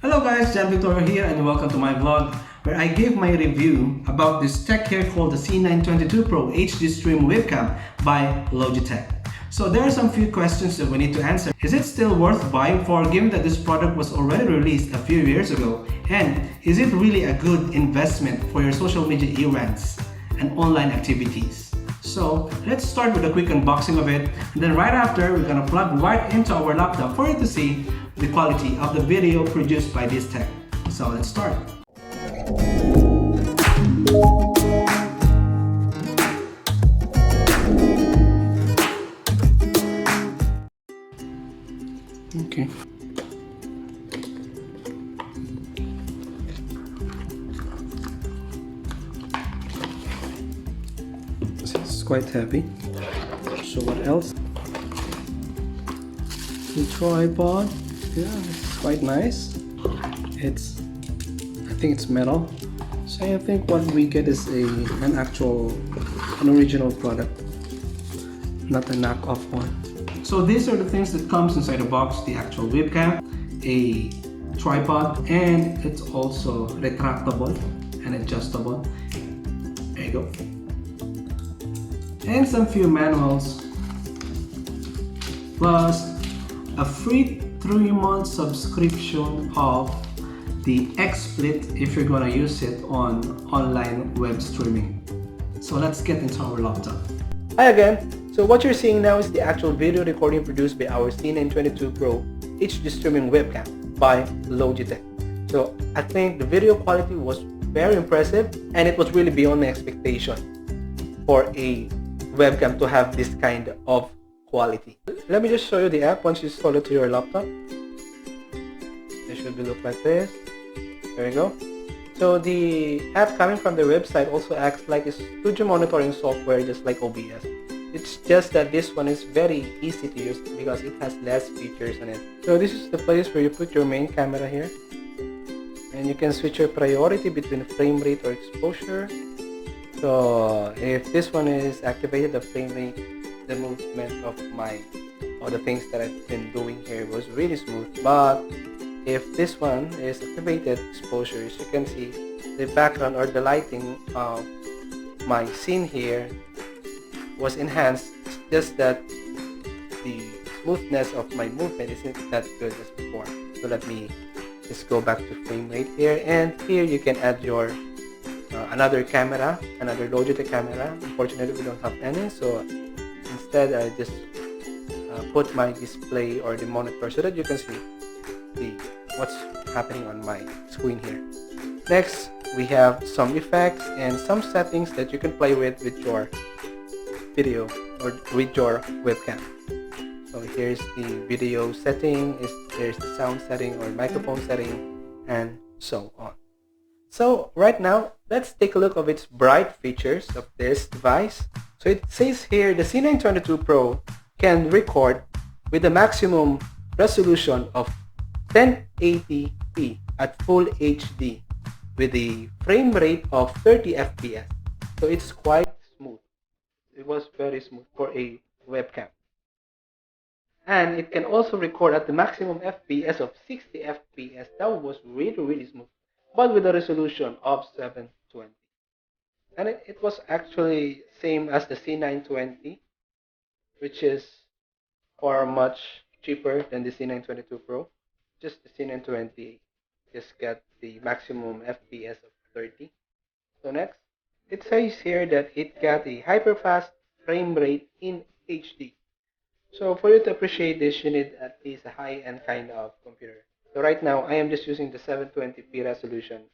Hello guys, Jan Victoria here and welcome to my vlog where I gave my review about this tech here called the C922 Pro HD Stream Webcam by Logitech. So there are some few questions that we need to answer. Is it still worth buying for, given that this product was already released a few years ago? And is it really a good investment for your social media events and online activities? So let's start with a quick unboxing of it, and then right after we're gonna plug right into our laptop for you to see the quality of the video produced by this tech. So let's start. Okay. It's quite heavy. So what else? The tripod. Yeah, it's quite nice. I think it's metal. So I think what we get is an original product, not a knockoff one. So these are the things that comes inside the box: the actual webcam, a tripod, and it's also retractable and adjustable. There you go. And some few manuals, plus a free 3-month subscription of the XSplit if you're gonna use it on online web streaming. So let's get into our laptop. Hi again. So what you're seeing now is the actual video recording produced by our C922 Pro HD streaming webcam by Logitech. So I think the video quality was very impressive, and it was really beyond my expectation for a webcam to have this kind of quality. Let me just show you the app once you install it to your laptop. It should look like this. There you go. So the app coming from the website also acts like a studio monitoring software, just like OBS. It's just that this one is very easy to use because it has less features on it. So this is the place where you put your main camera here, and you can switch your priority between frame rate or exposure. So if this one is activated, the frame rate, the movement of the things that I've been doing here was really smooth. But if this one is activated, exposure, as you can see, the background or the lighting of my scene here was enhanced. It's just that the smoothness of my movement isn't that good as before. So let me just go back to frame rate here, and here you can add your another camera, another Logitech camera. Unfortunately, we don't have any, so instead I just put my display or the monitor so that you can see what's happening on my screen here. Next, we have some effects and some settings that you can play with your video or with your webcam. So here's the video setting, there's the sound setting or microphone setting, and so on. So right now, let's take a look of its bright features of this device. So it says here the C922 Pro can record with a maximum resolution of 1080p at full HD with a frame rate of 30 FPS. So it's quite smooth. It was very smooth for a webcam. And it can also record at the maximum FPS of 60 FPS. That was really smooth, but with a resolution of 720. And it was actually same as the C920, which is far much cheaper than the C922 Pro. Just the C920 just got the maximum FPS of 30. So next, it says here that it got a hyper-fast frame rate in HD. So for you to appreciate this, you need at least a high-end kind of computer. So right now, I am just using the 720p resolution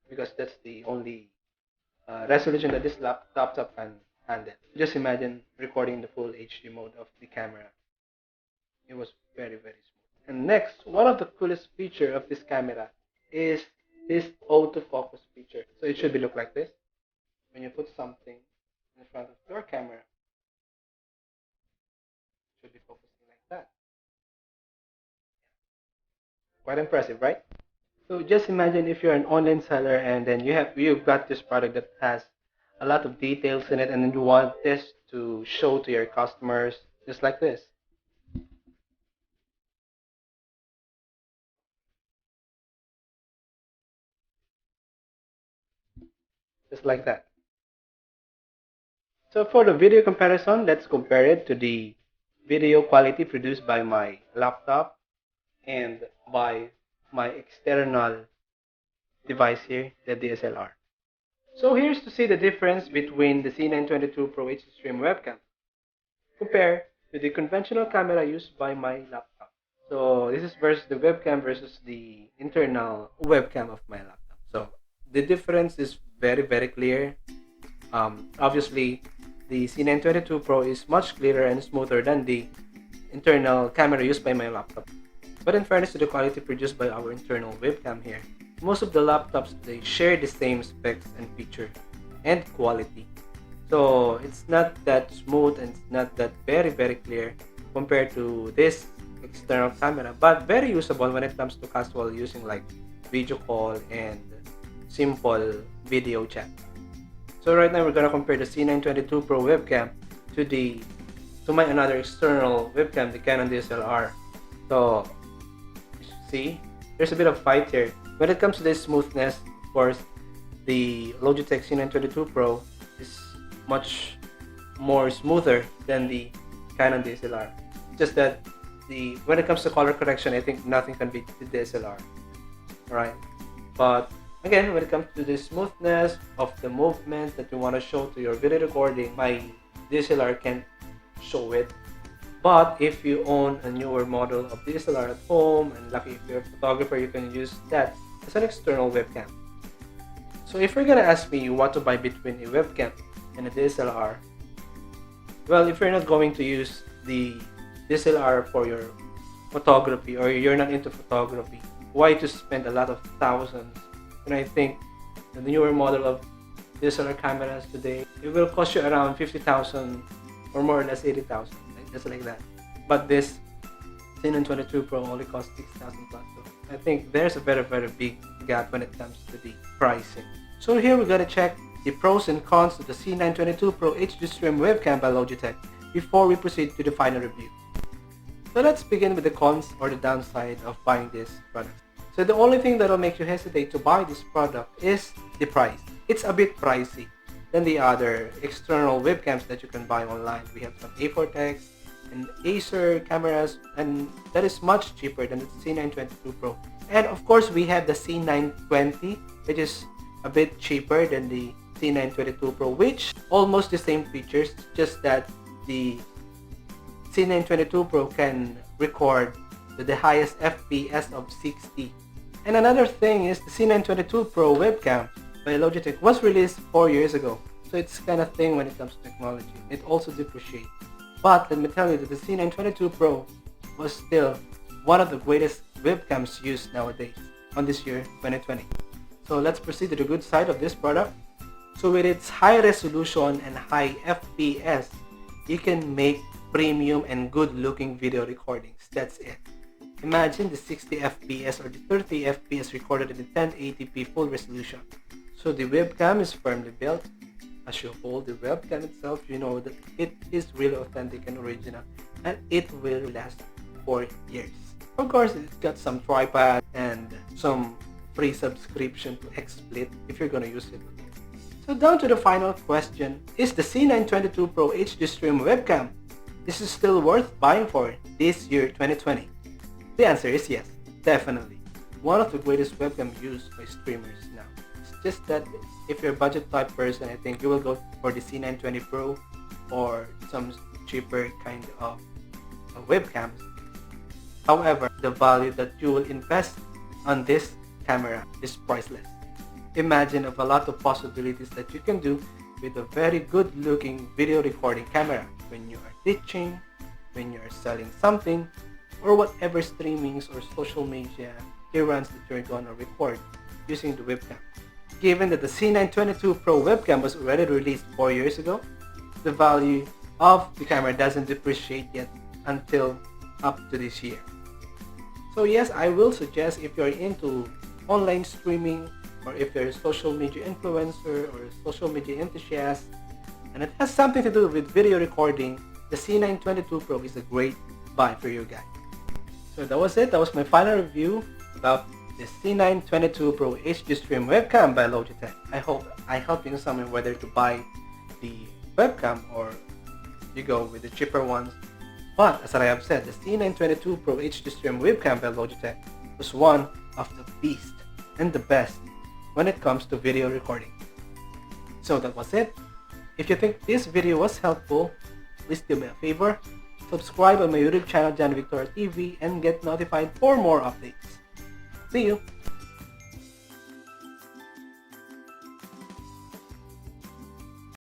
because that's the only resolution that this laptop can handle. Just imagine recording the full HD mode of the camera. It was very smooth. And next, one of the coolest feature of this camera is this autofocus feature. So it should look like this. When you put something in front of your camera, it should be focusing like that. Quite impressive, right? So just imagine if you're an online seller and then you've got this product that has a lot of details in it, and then you want this to show to your customers just like this. just like that. So for the video comparison, let's compare it to the video quality produced by my laptop and by my external device here, the DSLR. So here's to see the difference between the C922 Pro HD Stream webcam compared to the conventional camera used by my laptop. So this is versus the webcam versus the internal webcam of my laptop. So the difference is very clear. Obviously, the C922 Pro is much clearer and smoother than the internal camera used by my laptop. But in fairness to the quality produced by our internal webcam here, most of the laptops, they share the same specs and feature and quality. So it's not that smooth and it's not that very clear compared to this external camera, but very usable when it comes to casual using like video call and simple video chat. So right now we're gonna compare the C922 Pro webcam to my another external webcam, the Canon DSLR. So you see, there's a bit of fight here. When it comes to this smoothness, of course, the Logitech C922 Pro is much more smoother than the Canon DSLR. Just that when it comes to color correction, I think nothing can beat the DSLR. Alright, but again, when it comes to the smoothness of the movement that you want to show to your video recording, my DSLR can't show it. But if you own a newer model of DSLR at home, and lucky if you're a photographer, you can use that as an external webcam. So if you're gonna ask me what to buy between a webcam and a DSLR, well, if you're not going to use the DSLR for your photography, or you're not into photography, why to spend a lot of thousands? And I think the newer model of DSLR cameras today, it will cost you around 50,000 or more or less 80,000, right? Just like that. But this C922 Pro only costs 6,000 plus. So I think there's a very big gap when it comes to the pricing. So here we're gonna check the pros and cons of the C922 Pro HD Stream webcam by Logitech before we proceed to the final review. So let's begin with the cons or the downside of buying this product. So the only thing that will make you hesitate to buy this product is the price. It's a bit pricey than the other external webcams that you can buy online. We have some A4Tex and Acer cameras, and that is much cheaper than the C922 Pro. And of course, we have the C920, which is a bit cheaper than the C922 Pro, which almost the same features, just that the C922 Pro can record to the highest FPS of 60. And another thing is the C922 Pro webcam by Logitech was released 4 years ago. So it's kind of thing when it comes to technology. It also depreciates. But let me tell you that the C922 Pro was still one of the greatest webcams used nowadays on this year 2020. So let's proceed to the good side of this product. So with its high resolution and high FPS, you can make premium and good looking video recordings. That's it. Imagine the 60 FPS or the 30 FPS recorded in the 1080p full resolution. So the webcam is firmly built. As you hold the webcam itself, you know that it is really authentic and original, and it will last for years. Of course, it's got some tripod and some free subscription to XSplit if you're gonna use it. So down to the final question, is the C922 Pro HD Stream webcam, this is still worth buying for this year 2020? The answer is yes, definitely. One of the greatest webcams used by streamers now. It's just that if you're a budget type person, I think you will go for the C920 Pro or some cheaper kind of webcams. However, the value that you will invest on this camera is priceless. Imagine of a lot of possibilities that you can do with a very good looking video recording camera when you are teaching, when you are selling something, or whatever streamings or social media errands that you're gonna record using the webcam. Given that the C922 Pro webcam was already released 4 years ago, the value of the camera doesn't depreciate yet until up to this year. So yes, I will suggest if you're into online streaming, or if you're a social media influencer or a social media enthusiast, and it has something to do with video recording, the C922 Pro is a great buy for you guys. So that was it. That was my final review about the C922 Pro HD Stream Webcam by Logitech. I hope I helped you in some way whether to buy the webcam or you go with the cheaper ones. But as I have said, the C922 Pro HD Stream Webcam by Logitech was one of the best and the best when it comes to video recording. So that was it. If you think this video was helpful, please do me a favor. Subscribe on my YouTube channel, John Victor TV, and get notified for more updates. See you!